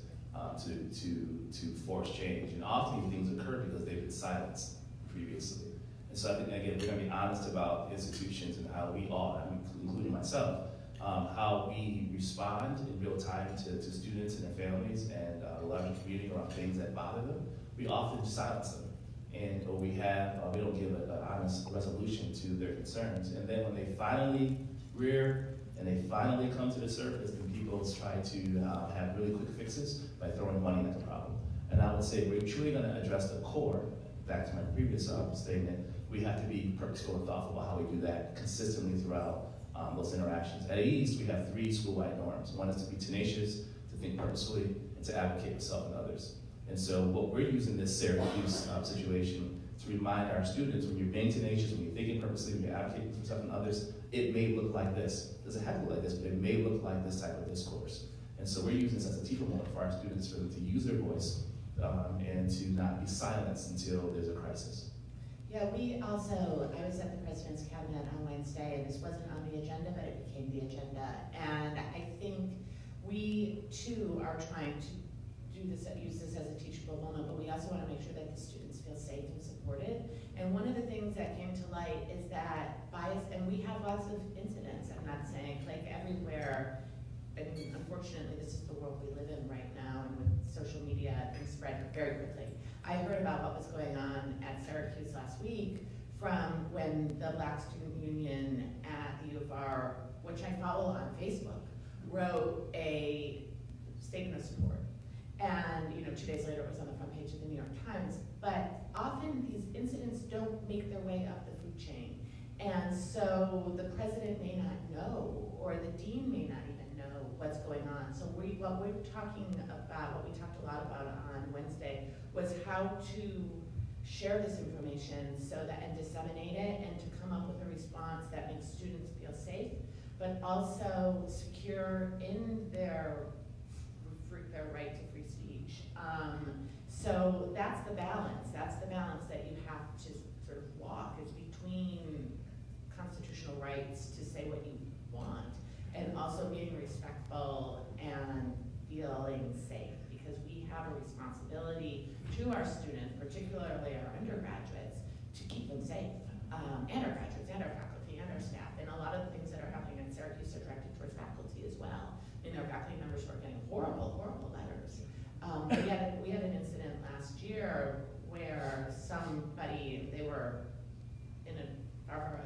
to force change. And often things occur because they've been silenced previously. And so I think, again, we're going to be honest about institutions and how we all, including myself, how we respond in real time to students and their families and the larger community around things that bother them. We often silence them, and we don't give an honest resolution to their concerns. And then when they finally rear and they finally come to the surface, then people try to have really quick fixes by throwing money at the problem. And I would say we're truly going to address the core. Back to my previous statement, we have to be purposeful and thoughtful about how we do that consistently throughout those interactions. At East, we have 3 school-wide norms. One is to be tenacious, to think purposefully, and to advocate for self and others. And so what we're using this Syracuse situation to remind our students, when you're being tenacious, when you're thinking purposely, when you're advocating for self and others, it may look like this. It doesn't have to look like this, but it may look like this type of discourse. And so we're using this as a teachable moment for our students, for them to use their voice and to not be silenced until there's a crisis. Yeah, I was at the President's Cabinet on Wednesday, and this wasn't on the agenda, but it became the agenda. And I think we too are trying to use this as a teachable moment, but we also want to make sure that the students feel safe and supported. And one of the things that came to light is that bias, and we have lots of incidents, I'm not saying like everywhere. I mean, unfortunately, this is the world we live in right now, and with social media, things spread very quickly. I heard about what was going on at Syracuse last week from when the Black Student Union at the U of R, which I follow on Facebook, wrote a statement of support. And 2 days later, it was on the front page of the New York Times. But often these incidents don't make their way up the food chain. And so the president may not know, or the dean may not even know what's going on. So what we talked a lot about on Wednesday, was how to share this information and disseminate it, and to come up with a response that makes students feel safe, but also secure in their right to free speech. So that's the balance. That's the balance that you have to sort of walk as we between constitutional rights to say what you want and also being respectful and feeling safe, because we have a responsibility to our students, particularly our undergraduates, to keep them safe, and our graduates, and our faculty, and our staff. And a lot of the things that are happening in Syracuse are directed towards faculty as well. And our faculty members are getting horrible, horrible letters. We had an incident last year where somebody, they were in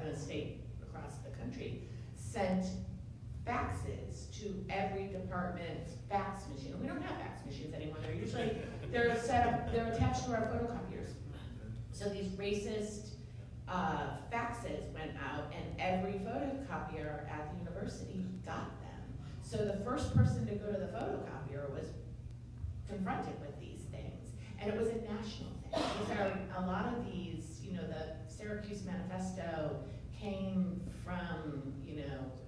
a state across the country, sent faxes to every department's fax machine. And we don't have fax machines anymore. They're attached to our photocopiers. So these racist faxes went out, and every photocopier at the university got them. So the first person to go to the photocopier was confronted with these things, and it was a national thing. These are a lot of these, the Syracuse Manifesto came from,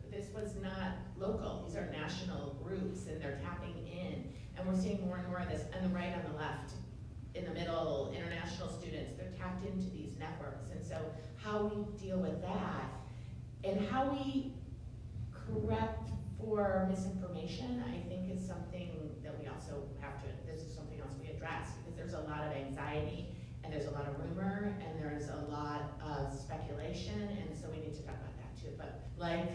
this was not local. These are national groups, and they're tapping in, and we're seeing more and more of this. On the right, on the left, in the middle, international students, they're tapped into these networks. And so how we deal with that and how we correct for misinformation, I think is something that we also have to, this is something else we address, because there's a lot of anxiety, and there's a lot of rumor, and there's a lot of speculation, and so we need to talk about that too. But like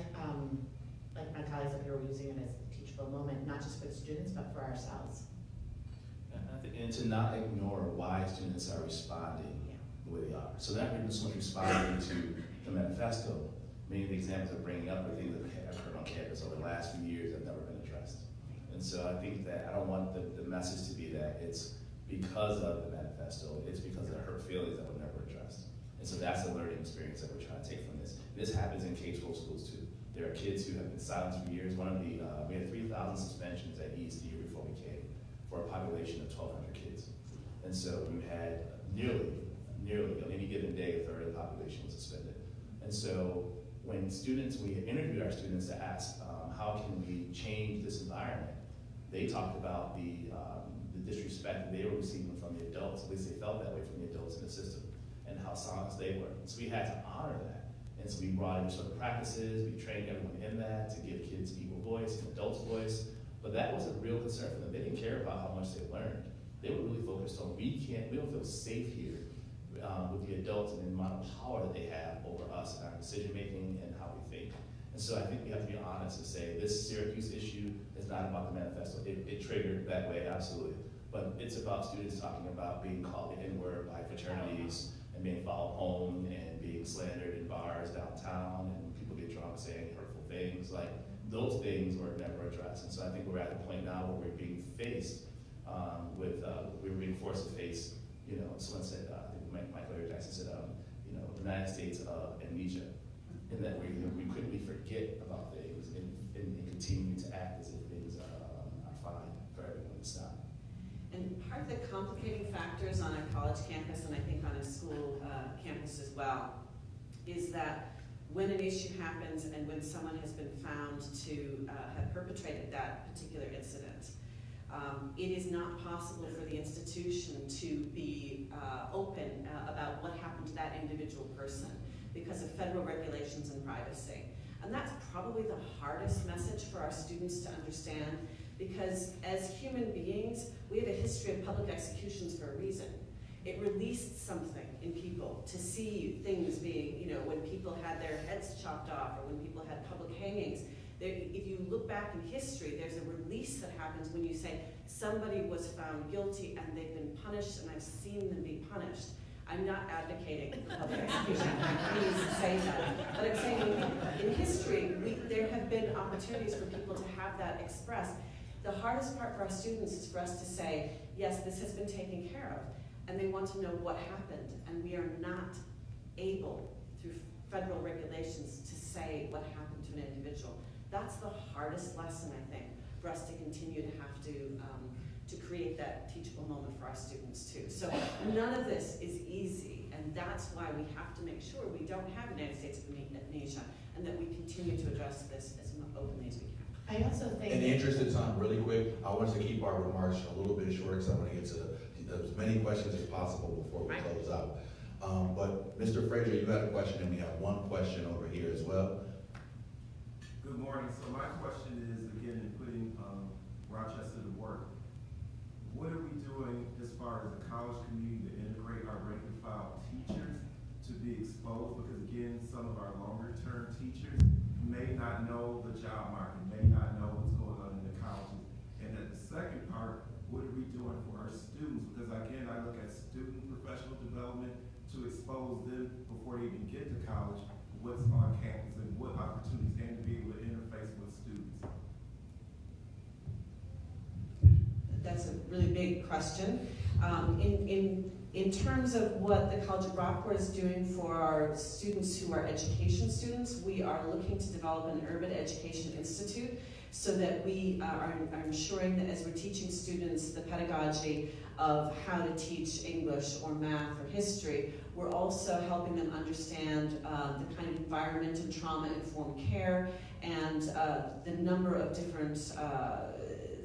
my colleagues up here, we're using it as a teachable moment, not just for the students, but for ourselves. And to not ignore why students are responding the way they are. So they're not so much responding to the manifesto. Many of the examples they're bringing up are things that I've heard on campus over the last few years that have never been addressed. And so I think that I don't want the message to be that it's because of the manifesto, it's because of hurt feelings that were never addressed. And so that's the learning experience that we're trying to take from this. This happens in K-12 schools too. There are kids who have been silenced for years. We had 3,000 suspensions at East the year before we came for a population of 1,200 kids. And so we had nearly on any given day, a third of the population was suspended. And so when we interviewed our students to ask how can we change this environment, they talked about the disrespect that they were receiving from the adults, at least they felt that way from the adults in the system, and how silenced they were. And so we had to honor that. And so we brought in sort of practices, we trained everyone in that to give kids equal voice and adults voice. But that was a real concern for them. They didn't care about how much they learned. They were really focused on, we don't feel safe here with the adults and the amount of power that they have over us and our decision making and how we think. And so I think we have to be honest and say this Syracuse issue is not about the manifesto. It triggered that way, absolutely. But it's about students talking about being called the N-word by fraternities and being followed home and being slandered in bars downtown, and people get drunk saying hurtful things. Like, those things were never addressed. And so I think we're at the point now where we're being faced we were being forced to face, someone said, I think Michael Jackson said, the United States of amnesia, in that we quickly forget about things and continue to act as if things are fine for everyone. It's not. And part of the complicating factors on a college campus, and I think on a school campus as well, is that when an issue happens and when someone has been found to have perpetrated that particular incident, it is not possible for the institution to be open about what happened to that individual person because of federal regulations and privacy. And that's probably the hardest message for our students to understand, because as human beings, we have a history of public executions for a reason. It released something in people to see things being, when people had their heads chopped off or when people had public hangings. If you look back in history, there's a release that happens when you say somebody was found guilty and they've been punished, and I've seen them be punished. I'm not advocating public execution, please say that. But I'm saying in history, there have been opportunities for people to have that expressed. The hardest part for our students is for us to say, yes, this has been taken care of, and they want to know what happened, and we are not able, through federal regulations, to say what happened to an individual. That's the hardest lesson, I think, for us to continue to have to create that teachable moment for our students too. So none of this is easy, and that's why we have to make sure we don't have United States of amnesia, and that we continue to address this as openly as we can. I also think, in the interest of time, really quick, I want us to keep our remarks a little bit short because I want to get to as many questions as possible before we close out. But Mr. Frazier, you had a question, and we have one question over here as well. Good morning. So my question is, again, in putting Rochester to work, what are we doing as far as the college community to integrate our rank and file teachers to be exposed? Because again, some of our longer term teachers may not know the job market, may not know what's going on in the colleges. And at the second part, what are we doing for our students? Because again, I look at student professional development to expose them before they even get to college, what's on campus and what opportunities, and to be able to interface with students. That's a really big question. In terms of what the College of Rockport is doing for our students who are education students, we are looking to develop an urban education institute so that we are ensuring that as we're teaching students the pedagogy of how to teach English or math or history, we're also helping them understand the kind of environment and trauma-informed care and the number of different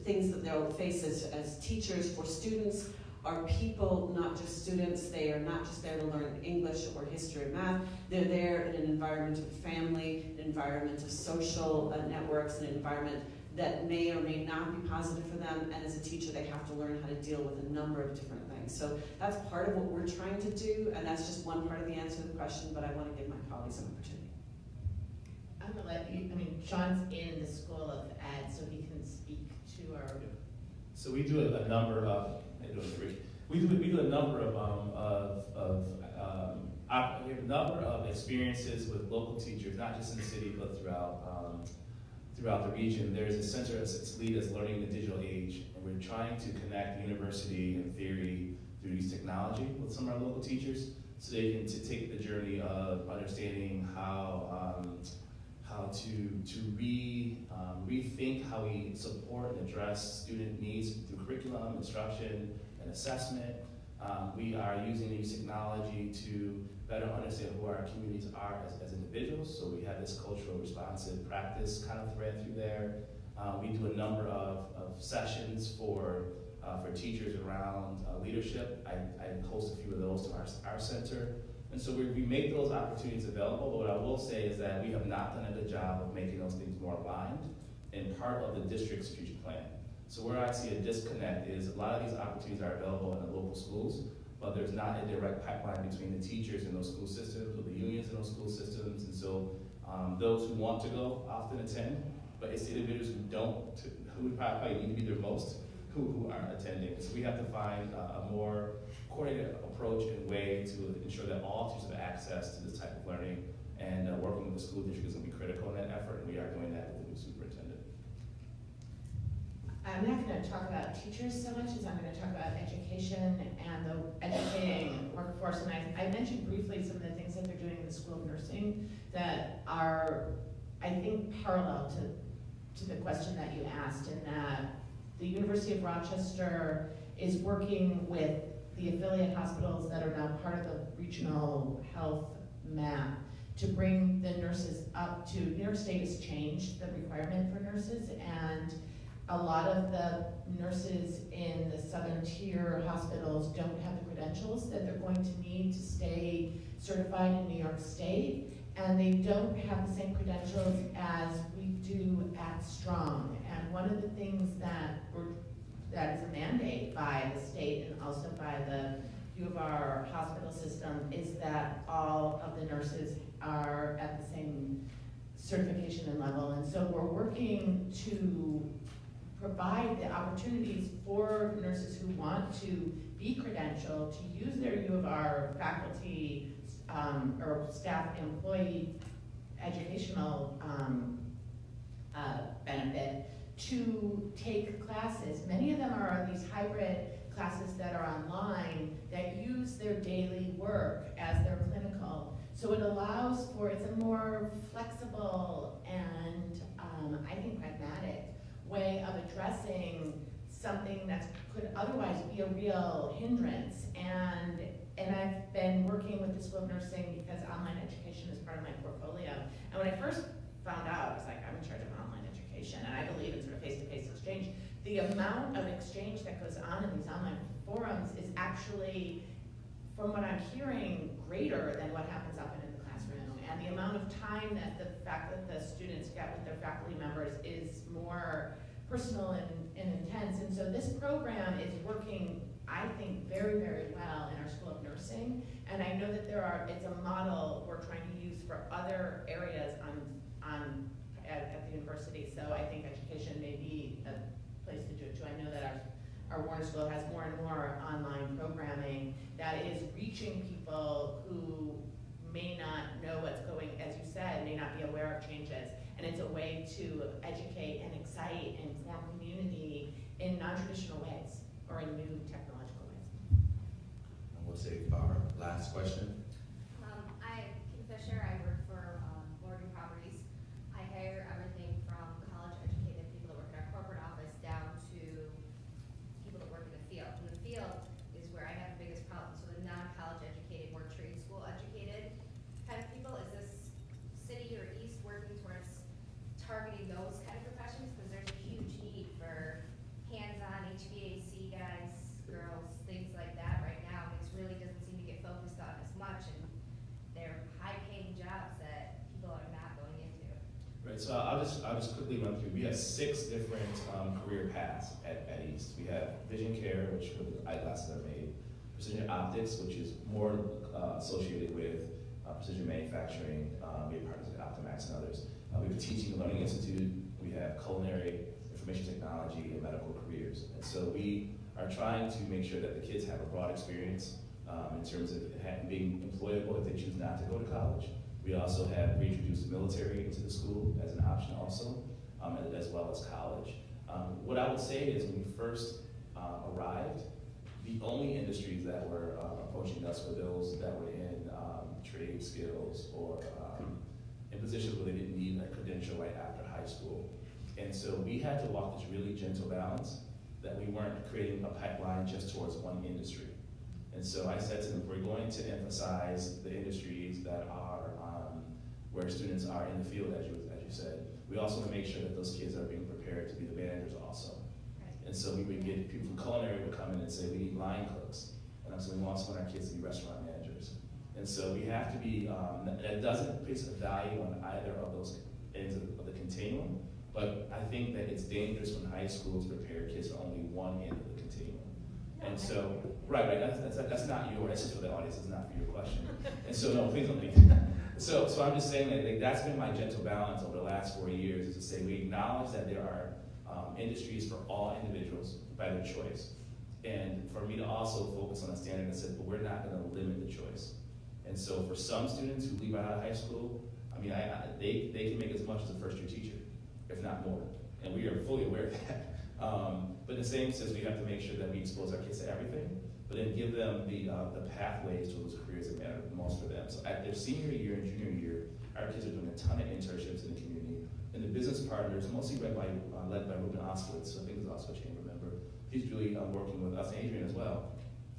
things that they'll face as teachers. For students are people, not just students. They are not just there to learn English or history or math. They're there in an environment of family, an environment of social networks, an environment that may or may not be positive for them, and as a teacher they have to learn how to deal with a number of different things. So that's part of what we're trying to do, and that's just one part of the answer to the question, but I want to give my colleagues an opportunity. I'm gonna let you, Sean's in the School of Ed, so he can speak to our. So we do a number of, we do a number of experiences with local teachers, not just in the city, but throughout the region. There's a center that's lead as Learning in the Digital Age, and we're trying to connect university and theory through use technology with some of our local teachers, so they can take the journey of understanding how to rethink how we support and address student needs through curriculum, instruction, and assessment. We are using use technology to better understand who our communities are as individuals. So we have this cultural responsive practice kind of thread through there. We do a number of sessions for teachers around leadership. I host a few of those to our center. And so we make those opportunities available, but what I will say is that we have not done a good job of making those things more aligned in part of the district's strategic plan. So where I see a disconnect is a lot of these opportunities are available in the local schools, but there's not a direct pipeline between the teachers in those school systems or the unions in those school systems. And so those who want to go often attend, but it's the individuals who don't, who probably need to be there most, who aren't attending. So we have to find a more coordinated approach and way to ensure that all teachers have access to this type of learning, and working with the school district is going to be critical in that effort, and we are doing that with the new superintendent. I'm not going to talk about teachers so much as I'm going to talk about education and the educating workforce. And I mentioned briefly some of the things that they're doing in the School of Nursing that are, I think, parallel to the question that you asked, in that the University of Rochester is working with the affiliate hospitals that are now part of the regional health map to bring the nurses up to, New York State has changed the requirement for nurses, and a lot of the nurses in the southern tier hospitals don't have the credentials that they're going to need to stay certified in New York State, and they don't have the same credentials as we do at Strong. And one of the things that is a mandate by the state and also by the U of R hospital system is that all of the nurses are at the same certification and level. And so we're working to provide the opportunities for nurses who want to be credentialed to use their U of R faculty or staff employee educational benefit to take classes. Many of them are these hybrid classes that are online that use their daily work as their clinical. So it allows for, it's a more flexible and I think pragmatic way of addressing something that could otherwise be a real hindrance. And I've been working with the School of Nursing because online education is part of my portfolio. And when I first found out, I was like, I'm in charge of online education, and I believe in sort of face-to-face exchange. The amount of exchange that goes on in these online forums is actually from what I'm hearing, greater than what happens often in the classroom. And the amount of time that the students get with their faculty members is more personal and intense. And so this program is working, I think, very, very well in our School of Nursing. And I know that it's a model we're trying to use for other areas at the university. So I think education may be a place to do it too. I know that our Warner School has more and more online programming that is reaching people who may not know what's going, as you said, may not be aware of changes. And it's a way to educate and excite and form community in non-traditional ways or in new technological ways. And we'll take our last question. I'm Kim Fisher. I work for Morgan Properties. I hire everything from college-educated people that work in our corporate office down to people that work in the field. And the field is where I have the biggest problem. So the non-college educated, more trade school educated kind of people, is this city or east working towards targeting those kind of professions? Because there's a huge need for hands-on HVAC guys, girls, things like that right now. It really doesn't seem to get focused on as much, and they're high-paying jobs that people are not going into. Right, so I'll just quickly run through. We have 6 different career paths at East. We have vision care, which are the eyeglasses that are made. Precision optics, which is more associated with precision manufacturing. We have partners like Optimax and others. We have a teaching and learning institute. We have culinary, information technology, and medical careers. And so we are trying to make sure that the kids have a broad experience in terms of being employable if they choose not to go to college. We also have reintroduced military into the school as an option also, as well as college. What I would say is when we first arrived, the only industries that were approaching us were those that were in trade skills or in positions where they didn't need a credential right after high school. And so we had to walk this really gentle balance that we weren't creating a pipeline just towards one industry. And so I said to them, we're going to emphasize the industries that are where students are in the field, as you said. We also want to make sure that those kids are being prepared to be the managers also. Right. And so we would get people from culinary would come in and say, we need line cooks. And so we want our kids to be restaurant managers. And so we have to be, that doesn't place a value on either of those ends of the continuum, but I think that it's dangerous when high schools prepare kids for only one end of the continuum. And so, right, that's not your, that's just for the audience, it's not for your question. And so, no, please don't leave. So I'm just saying that that's been my gentle balance over the last 4 years, is to say we acknowledge that there are industries for all individuals by their choice. And for me to also focus on a standard that says, but we're not going to limit the choice. And so for some students who leave out of high school, I mean, they can make as much as a first-year teacher, if not more. And we are fully aware of that. But in the same sense, we have to make sure that we expose our kids to everything, but then give them the pathways to those careers that matter most for them. So at their senior year and junior year, our kids are doing a ton of internships in the community. And the business partners, mostly led by Ruben Oskowitz, so I think he's also a chamber member. He's really working with us and Adrian as well,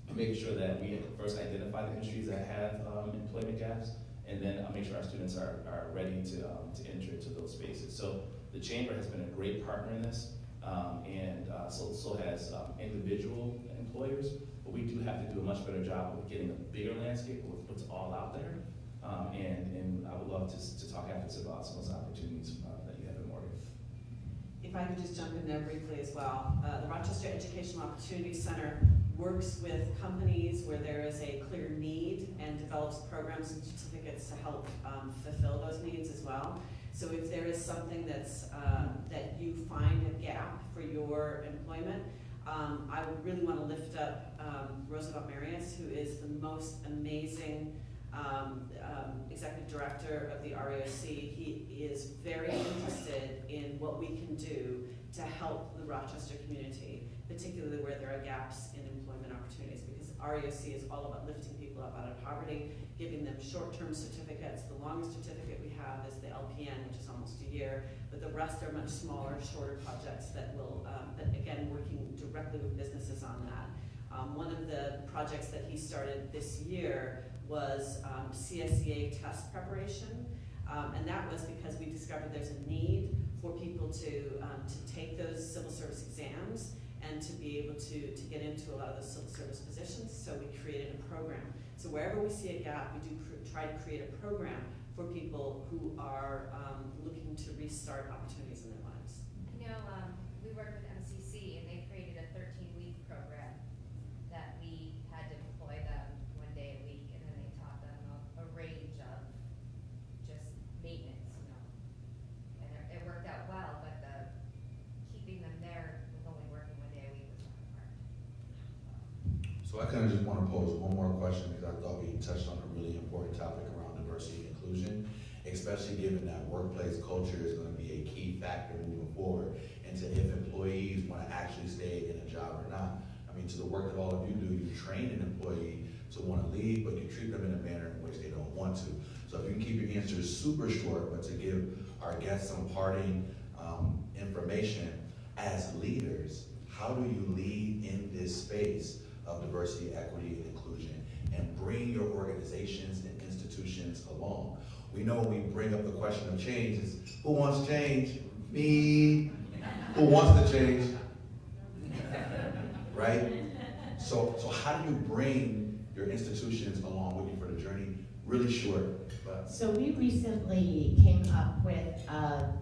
and making sure that we first identify the industries that have employment gaps, and then make sure our students are ready to enter into those spaces. So the chamber has been a great partner in this, and so has individual employers, but we do have to do a much better job of getting a bigger landscape of what's all out there. And I would love to talk after this about some of those opportunities that you have in Morgan. If I could just jump in there briefly as well. The Rochester Educational Opportunity Center works with companies where there is a clear need and develops programs and certificates to help fulfill those needs as well. So if there is something that's that you find a gap for your employment, I would really want to lift up Roosevelt Marius, who is the most amazing executive director of the REOC. He is very interested in what we can do to help the Rochester community, particularly where there are gaps in employment opportunities, because REOC is all about lifting people up out of poverty, giving them short-term certificates. The longest certificate we have is the LPN, which is almost a year, but the rest are much smaller, shorter projects that will, but again, working directly with businesses on that. One of the projects that he started this year was CSEA test preparation, and that was because we discovered there's a need for people to take those civil service exams and to be able to get into a lot of those civil service positions, so we created a program. So wherever we see a gap, we do try to create a program for people who are looking to restart opportunities in their lives. You know, we worked with MCC and they created a 13-week program that we had to employ them 1 day a week, and then they taught them a range of just maintenance, you know. And it worked out well, but keeping them there with only working 1 day a week was hard. So I kind of just want to pose one more question because I thought we touched on a really important topic around diversity and inclusion, especially given that workplace culture is going to be a key factor moving forward into if employees want to actually stay in a job or not. I mean, to the work that all of you do, you train an employee to want to leave, but you treat them in a manner in which they don't want to. So if you can keep your answers super short, but to give our guests some parting information, as leaders, how do you lead in this space of diversity, equity, and inclusion, and bring your organizations and institutions along? We know when we bring up the question of change, is who wants change? Me. Who wants to change? Right? So how do you bring your institutions along with you for the journey? Really short. But. So we recently came up with a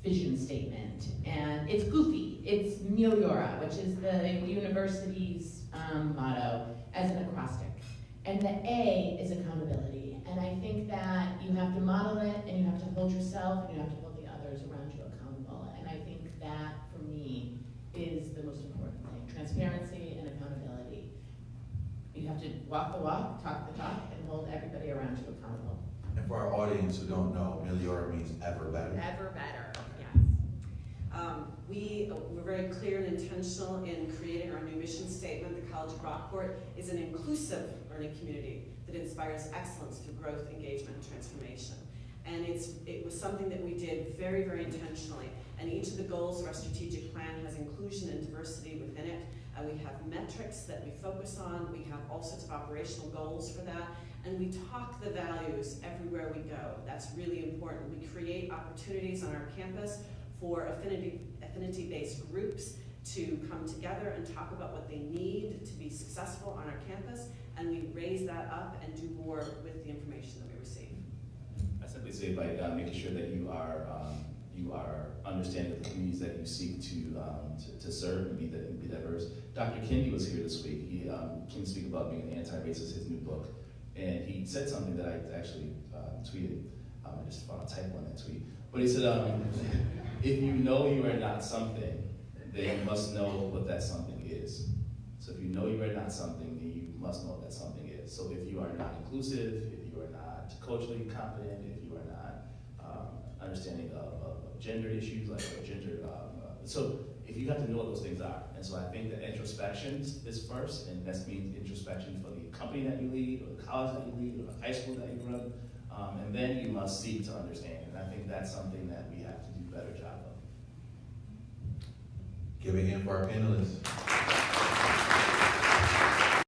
vision statement, and it's goofy. It's Meliora, which is the university's motto, as an acrostic. And the A is accountability. And I think that you have to model it, and you have to hold yourself, and you have to hold the others around you accountable. And I think that, for me, is the most important thing. Transparency and accountability. You have to walk the walk, talk the talk, and hold everybody around you accountable. And for our audience who don't know, Meliora means ever better. Ever better, yes. We're very clear and intentional in creating our new mission statement. The College of Rockport is an inclusive learning community that inspires excellence through growth, engagement, and transformation. And it was something that we did very, very intentionally. And each of the goals of our strategic plan has inclusion and diversity within it. We have metrics that we focus on. We have all sorts of operational goals for that. And we talk the values everywhere we go. That's really important. We create opportunities on our campus for affinity-based groups to come together and talk about what they need to be successful on our campus, and we raise that up and do more with the information that we receive. I simply say by making sure that you are understanding of the communities that you seek to serve and be diverse. Dr. Kendi was here this week. He came to speak about being an anti-racist, his new book, and he said something that I actually tweeted. I just found a typo in that tweet. But he said, if you know you are not something, then you must know what that something is. So if you know you are not something, then you must know what that something is. So if you are not inclusive, if you are not culturally competent, if you are not understanding of gender issues, like gender, so if you have to know what those things are. And so I think that introspection is first, and that means introspection for the company that you lead, or the college that you lead, or the high school that you run, and then you must seek to understand. And I think that's something that we have to do a better job of. Give it in for our panelists.